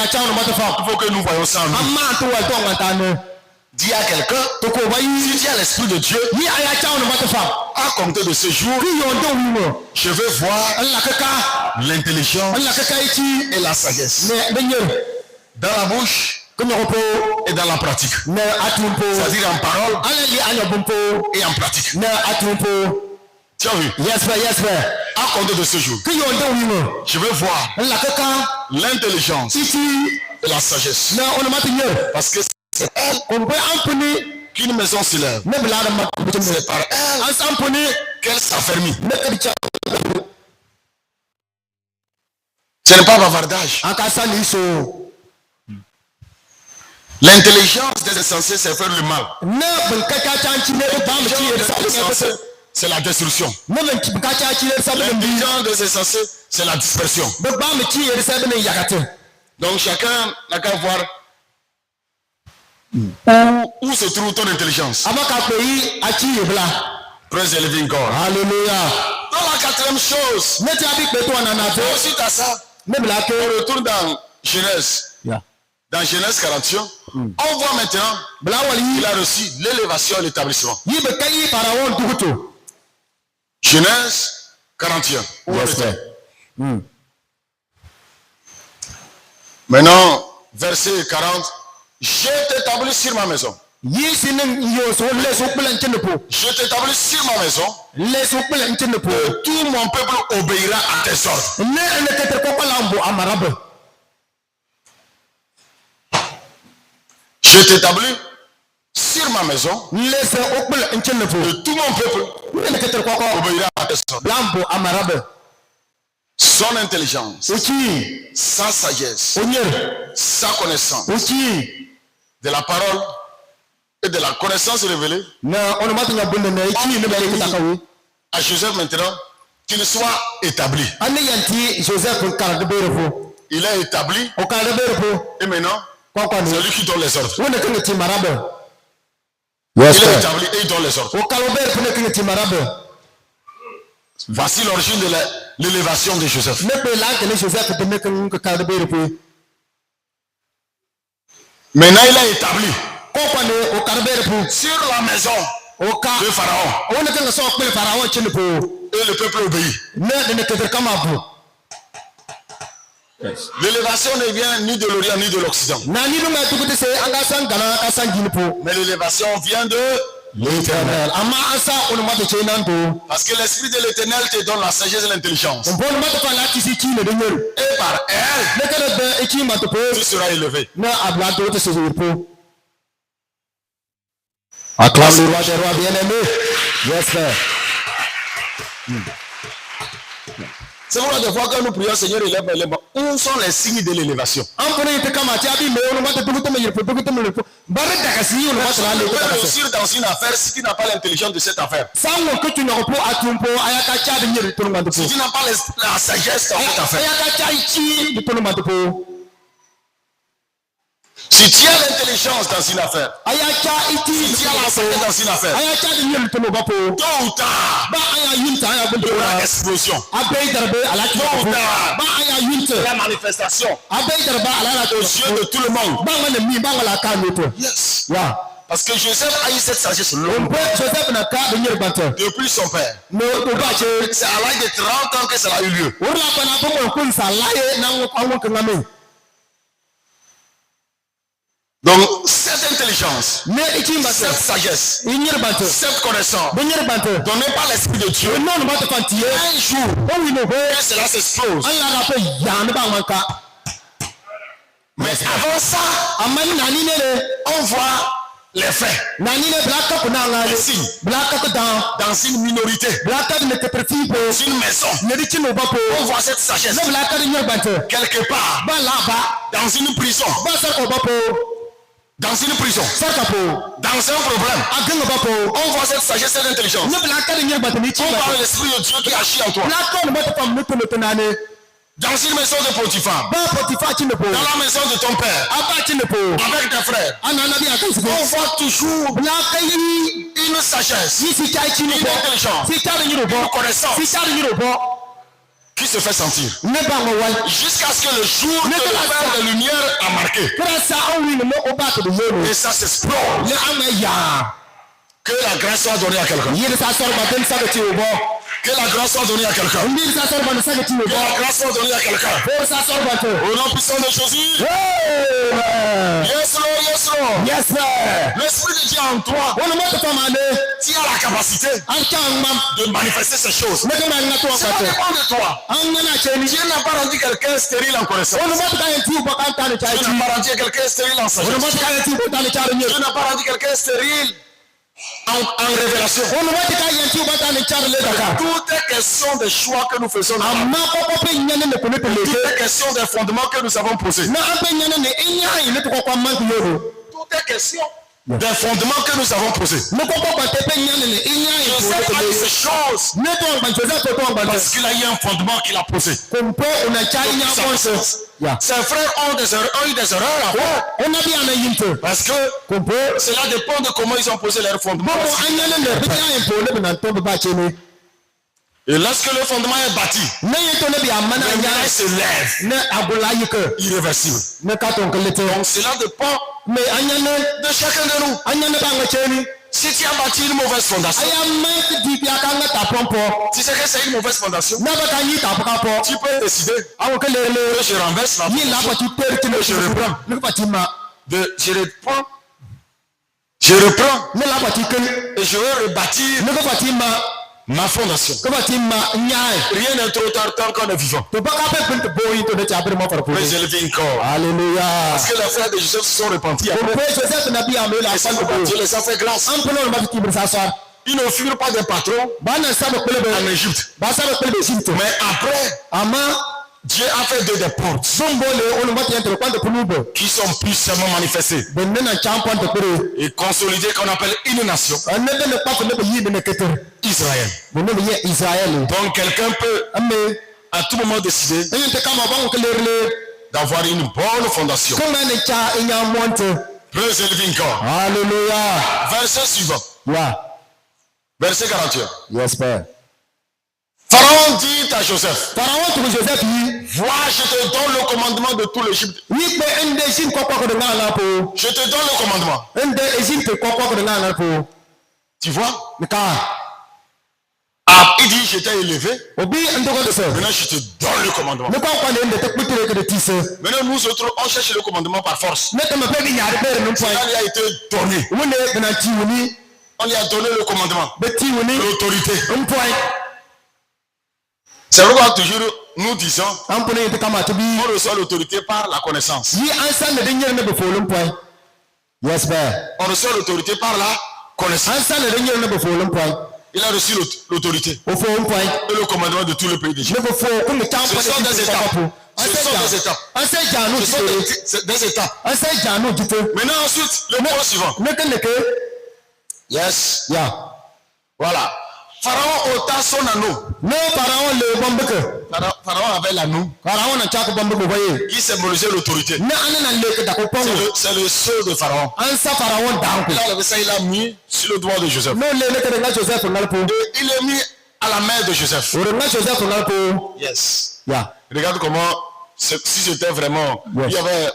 faut que nous voyons ça en nous. Dis à quelqu'un, si tu as l'esprit de Dieu, à compter de ce jour, je veux voir l'intelligence et la sagesse dans la bouche et dans la pratique. C'est-à-dire en parole et en pratique. Tu as vu? À compter de ce jour, je veux voir l'intelligence et la sagesse. Parce que c'est elle qu'une maison s'élève. C'est par elle qu'elle s'affermit. Ce n'est pas bavardage. L'intelligence des insensés, c'est faire le mal. C'est la destruction. L'intelligence des insensés, c'est la dispersion. Donc chacun n'a qu'à voir où se trouve ton intelligence. Praise the living God. Alléluia. Dans la quatrième chose, ensuite à ça, on retourne dans Genèse. Dans Genèse 41, on voit maintenant qu'il a reçu l'élévation et l'établissement. Genèse 41. Maintenant, verset 40. Je t'établis sur ma maison. Je t'établis sur ma maison. Et tout mon peuple obéira à tes ordres. Je t'établis sur ma maison. Et tout mon peuple obéira à tes ordres. Son intelligence, sa sagesse, sa connaissance de la parole et de la connaissance révélée à Joseph maintenant qu'il soit établi. Il est établi et maintenant c'est lui qui donne les ordres. Il est établi et il donne les ordres. Voici l'origine de l'élévation de Joseph. Maintenant il est établi sur la maison de Pharaon. Et le peuple obéit. L'élévation ne vient ni de l'Orient ni de l'Occident. Mais l'élévation vient de l'Éternel. Parce que l'Esprit de l'Éternel te donne la sagesse et l'intelligence. Et par elle, tu seras élevé. Acclame le roi des rois bien-aimé. Yes, sir. C'est pourquoi des fois quand nous prions, Seigneur, élève. Où sont les signes de l'élévation? On peut réussir dans une affaire si tu n'as pas l'intelligence de cette affaire. Si tu n'as pas la sagesse dans cette affaire. Si tu as l'intelligence dans une affaire, si tu as la sagesse dans une affaire, tôt ou tard, il y aura explosion. Tôt ou tard, la manifestation aux yeux de tout le monde. Yes. Parce que Joseph a eu cette sagesse depuis son père. C'est à l'âge de 30 ans que ça a eu lieu. Donc, cette intelligence, cette sagesse, cette connaissance, donnée par l'Esprit de Dieu, un jour, que cela s'explose. Mais avant ça, on voit les faits, nani ne blaka kuna ngale les signes, blaka ko dans une minorité, blaka ne te perfi po dans une maison. ne di chino ba po On voit cette sagesse ne blaka ni bante quelque part, ba la ba dans une prison, ba sa ko ba po dans une prison, sa ka po dans un problème. agen ba po On voit cette sagesse, cette intelligence. ne blaka ni bante ni On chino voit l'esprit de Dieu qui agit en toi. blaka ne ba fam ne to nane Dans une maison de Potiphar, ba potifa chino po dans la maison de ton père, aba chino po avec tes frères, anana bi akan on voit toujours blaka yi une sagesse, yi si chai chino une po intelligence, si chai ni ro une po connaissance si chai ni ro po qui se fait sentir. ne ba mo wal Jusqu'à ce que le jour de la fin de lumière a marqué. krasa on wi no o ba to yo Et ça s'explose. le amaya Que la grâce soit donnée à quelqu'un. yiri sa sor ba den sa ke bo Que la grâce soit donnée à quelqu'un. yiri sa sor ba sa ke Que bo la grâce soit donnée à quelqu'un. ko sa sor ba to Au nom puissant de Jésus. hey Yes, Lord, yes, Lord. yes sir L'Esprit de Dieu en toi, on mo to mane tu as la capacité an kan mam de manifester ces choses. ne ko na to Ça ba to dépend de toi. an na che ni Dieu n'a pas rendu quelqu'un stérile en connaissance. on mo to kan ti bo kan ta ni cha Dieu chi n'a pas rendu quelqu'un stérile en on sagesse. mo to kan ti bo ta ni cha ni Dieu n'a pas rendu quelqu'un stérile en révélation. on mo to kan ti bo ta ni cha le daka Tout est question des choix que nous faisons. Dans la vie. amma ko ko pe nyane ne ko ne to Tout le est question des fondements que nous avons posés. na an pe nyane ne enya yi ne to ko man yo Tout est question des fondements que nous avons posés. ne ko ko ba te pe nyane ne enya yi ko Joseph a ne dit ces choses ne to ban Joseph to ban parce qu'il a eu un fondement qu'il a posé. kompo una cha nya bon ya Ses frères ont eu des erreurs à faire ona bi ana yinto parce que kompo cela dépend de comment ils ont posé leur fondement. bobo anyane ne bi ayin po le na to ba che ni Et lorsque le fondement est bâti, ne yito ne bi amana le nya miracle se lève ne agula yike irréversible. ne ka ton kelete Donc cela dépend me anyane de chacun de nous. anyane ba nga ni Si tu as bâti une mauvaise fondation, aya mai di bi aka nga ta pompo tu sais que c'est une mauvaise fondation, na ba ka yi ta ka po tu peux décider awo ke le que je renverse la yi la fondation. ba ti per ti ne Je reprends. ne ba ti ma Je reprends ne la ba ti ken et je vais rebâtir ne ba ti ma ma fondation. ko ba ti ma nyaai Rien n'est trop tard tant qu'on est vivant. to ba ka pe pin to boyi to de cha ber mo far po Mais je le dis encore. Alléluia. Parce que les frères de Joseph se sont repentis. Pour que Joseph n'a pas amené la Et femme de Dieu les a fait grâce. en prenant le bâtiment qui brisa soir. Ils ne furent pas des patrons Bana sabe que en le Égypte. ba sabe que le Égypte. Mais après, Ama Dieu a fait d'eux des portes sombo le on mati entre kwanda kulubo. qui sont puissamment manifestées Benne na champion de pere. et consolidées qu'on appelle une nation, Anne de ne pas que le yi de ne keter. Israël. Benne ye Israël. Donc quelqu'un peut Amme à tout moment décider en te kama ba ko le d'avoir une bonne fondation. comme ne cha enya monte. Praise the living God. Alléluia. Verset suivant. Yeah. Verset 41. Yes, père. Pharaon dit à Joseph, Pharaon to Joseph yi. vois, je te donne le commandement de tout l'Égypte. Yi pe ende jin ko ko de ngala po. Je te donne le commandement. Ende Égypte ko ko de ngala po. Tu vois? Nika. Ah, il dit, je t'ai élevé. Obi ndoko de so. Maintenant, je te donne le commandement. Ne pas connaître de te que de tisse. Maintenant, nous autres, on cherche le commandement par force. Ne te me fais venir à faire non point. Cela lui a été donné. Où ne na tiwuni, On lui a donné le commandement, be tiwuni, l'autorité. un point. C'est pourquoi toujours nous disons, Un point de kama to be. on reçoit l'autorité par la connaissance. Yi ansa ne denyer ne be folum point. Yes, père. On reçoit l'autorité par la connaissance. Ansa ne denyer ne be folum point. Il a reçu l'autorité Au fond point. et le commandement de tout le pays d'Égypte. Ne be fo comme champ Ce sont des étapes. Ce sont des étapes. Ansa janu Ce sont jite. des étapes. Ansa janu jite. Maintenant, ensuite, le point suivant. Ne que ne que. Yes. Ya. Voilà. Pharaon ôta son anneau. Ne pharaon le bombe. Pharaon avait l'anneau Pharaon na chako bombe ko voyez. qui symbolisait l'autorité. Ne anana le que da ko pongo. C'est le sceau de Pharaon. Ansa pharaon danko. Il a levé ça, il a mis sur le doigt de Joseph. No le ne que na Joseph ngalpo. Et il est mis à la main de Joseph. Orenga Joseph ngalpo. Yes. Ya. Regarde comment, si c'était vraiment, Yes. il y avait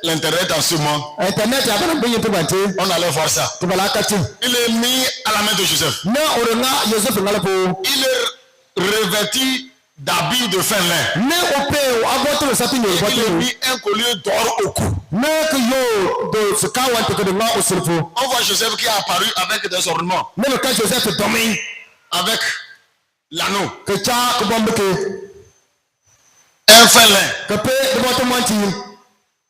l'internet en ce moment, Internet ya bana binyi to bante. on allait voir ça. To bala kati. Il est mis à la main de Joseph. Na orenga Joseph ngalpo. Il est revêtu d'habits de fin lin. Ne ope o aboto le sapin yo Il est boto. mis un collier d'or au cou. Ne que yo do sikawa te de ma osilfo. On voit Joseph qui est apparu avec des ornements, Ne ka Joseph domain. avec l'anneau, Que cha ko bombe ke. un fin lin. Que pe de boto manti.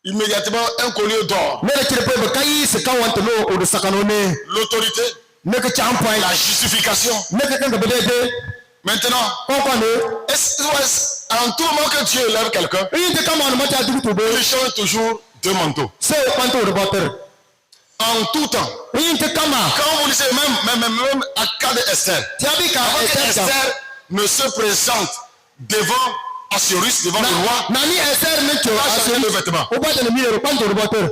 immédiatement un collier d'or. ne le kire be kai se ka want no o de sakanone L'autorité, ne que champa la justification. ne que kan be Maintenant, pourquoi ne en tout moment que Dieu élève quelqu'un, il te kama on mata du to be il change toujours deux manteaux. c'est quanto de botter En tout temps. il te kama Quand vous lisez même à cas d'Esther, tiabi ka Esther ne se présente devant Assuérus, devant le roi, nani Esther ne tu a changé de vêtements. o botter le mire quanto de botter.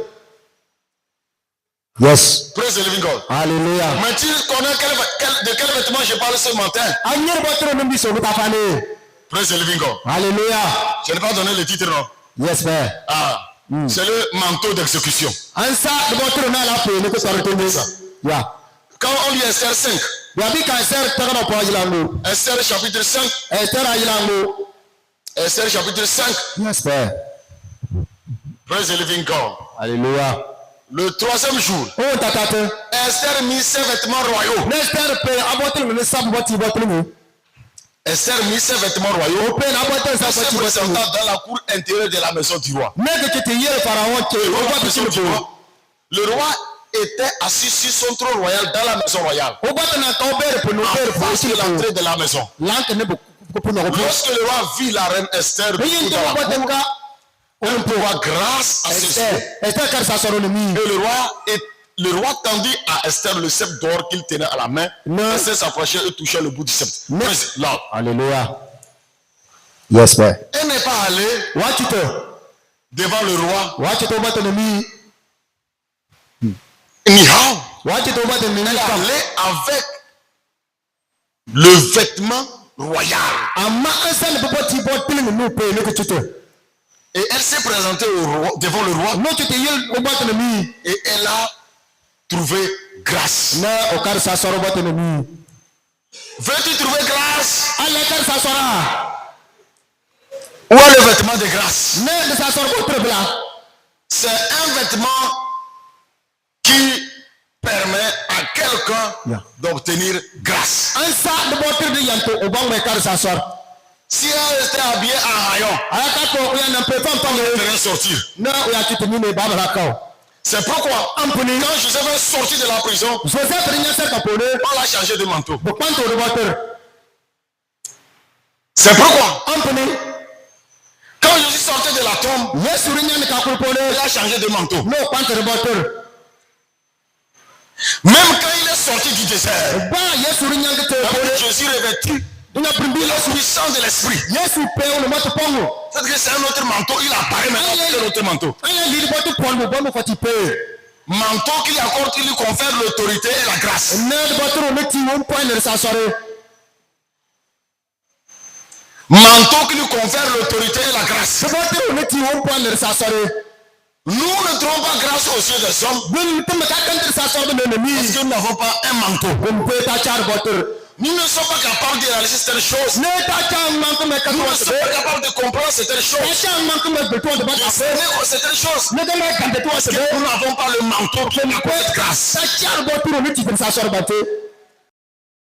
Yes. Praise the living God. Hallelujah. Mais tu connais de quel vêtement je parle ce matin? Anyer botter no biso ko tafane. Praise the living God. Hallelujah. Je n'ai pas donné le titre, non? Yes, man. Ah, c'est le manteau d'exécution. Ansa de botter na la pe ne ko sorte ne ça. Ya. Quand on lit Esther 5, Ya bi ka Esther ta na po ajilango. Esther chapitre 5, Esther ajilango. Esther chapitre 5, Yes, man. praise the living God. Hallelujah. Le troisième jour, O tatate. Esther mit ses vêtements royaux. Esther pe abotter ne sabu botter ne. Esther mit ses vêtements royaux. O pe na botter Elle sa se botter présenta botter. dans la cour intérieure de la maison du roi. Ne que te hier pharaon ke o La botter maison sur du le roi. Le roi était assis sur son trône royal dans la maison royale. o botter na ka obere pe no En pere face de l'entrée de la maison. Lank ne ko no ko. Lorsque le roi vit la reine Esther Il debout te dans la botter cour, ka on pourra grâce à ses yeux. Esther kar sa soro le mi. Et le roi tendit à Esther le sceptre d'or qu'il tenait à la main. Non. Esther s'approchait et touchait le bout du sceptre. Non. Praise the Lord. Hallelujah. Yes, man. Elle n'est pas allée Watch it. devant le roi. Watch it over to the me. Anyhow, Watch it over to the elle est me. allée avec le vêtement royal. Amma ansa ne popo ti bot pili no pe ne ko chito. Et elle s'est présentée devant le roi No chito yel over to the me. et elle a trouvé grâce. Na o kar sa soro bot no me. Veux-tu trouver grâce? Alla kar sa sora. Où est le vêtement de grâce? Ne de sa soro ko trebla. C'est un vêtement qui permet à quelqu'un Yeah. d'obtenir grâce. Ansa de bot de yanto o bang me kar sa sor. Si elle était habillée en haillons, Aya ka ko ya na pe fam fam. elle ferait sortir. Na o ya chito ni ne baba la ka. C'est pourquoi Ampuni. quand Joseph est sorti de la prison, Joseph rinya se ka pone. on l'a changé de manteau. Bo kwanto de botter. C'est pourquoi Ampuni. quand Jésus sortait de la tombe, Yesu rinya ne ka ko pone. il a changé de manteau. No kwanto de botter. Même quand il est sorti du désert, Ba Yesu rinya ke te pone. Jésus revêtu Ina primbi la Yesu. puissance de l'esprit. Yesu pe o moto pongo. C'est-à-dire que c'est un autre manteau, il apparaît maintenant avec un autre manteau. Aya li boto pongo bono fati pe. Manteau qui lui accorde, qui lui confère l'autorité et la grâce. Ne boto no ti on point ne sa sore. Manteau qui lui confère l'autorité et la grâce. Boto no ti on point ne sa sore. Nous ne trouvons pas grâce aux yeux des hommes Bin te me ka kan sa sore ne parce mi. que nous n'avons pas un manteau. On peut ta char boto. Nous ne sommes pas capables de réaliser certaines choses. Ne ta char man ko me ka Nous to ne sommes pas capables de comprendre certaines Ta choses. char man ko me beto de De boto. cerner certaines choses. Ne de me kan de to Parce que nous n'avons pas le manteau qui nous accorde grâce. Ta char boto no ti sa sore boto.